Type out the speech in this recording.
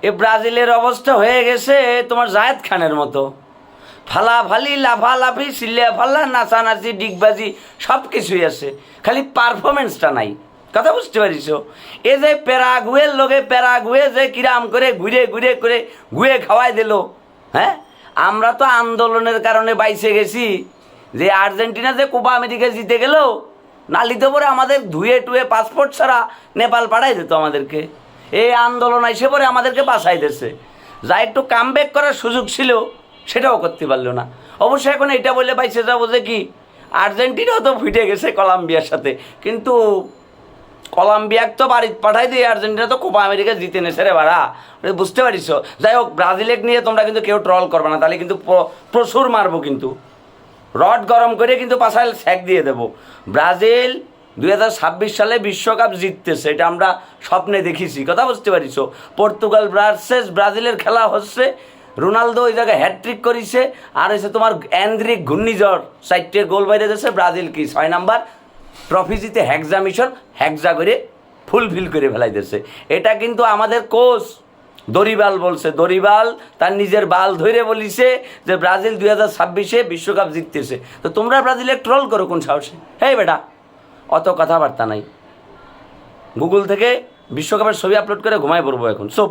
এ ব্রাজিলের অবস্থা হয়ে গেছে তোমার জায়েদ খানের মতো, ফালাফালি লাফালাফি সিল্লিয়া ফাল্লা নাচানাচি ডিগবাজি সব কিছুই আছে, খালি পারফরমেন্সটা নাই। কথা বুঝতে পারিস? এ যে প্যারাগুয়ের লোকে প্যারাগুয়ে যে কিরাম করে ঘুরে ঘুরে করে ঘুরে খাওয়াই দিল। হ্যাঁ, আমরা তো আন্দোলনের কারণে বাইসে গেছি। যে আর্জেন্টিনা যে কোপা আমেরিকা জিতে গেল, নালিতে পরে আমাদের ধুয়ে টুয়ে পাসপোর্ট ছাড়া নেপাল পাঠাই দিত আমাদেরকে। এই আন্দোলন এসে পরে আমাদেরকে বাঁচাই দিয়েছে। যা একটু কামব্যাক করার সুযোগ ছিল সেটাও করতে পারলো না। অবশ্যই এখন এটা বলে বাইসে যাবো যে কি আর্জেন্টিনাও তো ফিটে গেছে কলম্বিয়ার সাথে, কিন্তু কলম্বিয়াকে তো বাড়িতে পাঠাই দিয়ে আর্জেন্টিনা তো কোপা আমেরিকা জিতে নেছে রে বাড়া, বুঝতে পারিস? যাই হোক, ব্রাজিলেক নিয়ে তোমরা কিন্তু কেউ ট্রল করবে না, তাহলে কিন্তু প্রচুর মারবো, কিন্তু রড গরম করে কিন্তু পাশায় স্যাক দিয়ে দেবো। ব্রাজিল 2026 সালে বিশ্বকাপ জিততেছে, এটা আমরা স্বপ্নে দেখেছি। কথা বুঝতে পারিস? পর্তুগাল ভার্সেস ব্রাজিলের খেলা হচ্ছে, রোনালদো ওই জায়গায় হ্যাট্রিক করেছে, আর হচ্ছে তোমার অ্যান্দ্রিক ঘূর্ণিঝড় 4টে গোল বাইরে দিয়েছে। ব্রাজিল কি 6 নাম্বার ট্রফি জিতে হ্যাকজা মিশন হ্যাকজা করে ফুলফিল করে ফেলাই দিয়েছে। এটা কিন্তু আমাদের কোচ দরিবাল বলছে, দরিবাল তার নিজের বাল ধরে বলিছে যে ব্রাজিল 2026-এ বিশ্বকাপ জিততেছে। তো তোমরা ব্রাজিলে ট্রল করো কোন সাহসে? হেই বেটা, অত কথাবার্তা নাই। গুগল থেকে বিশ্বকাপের ছবি আপলোড করে ঘুমায় পড়বো এখন সব।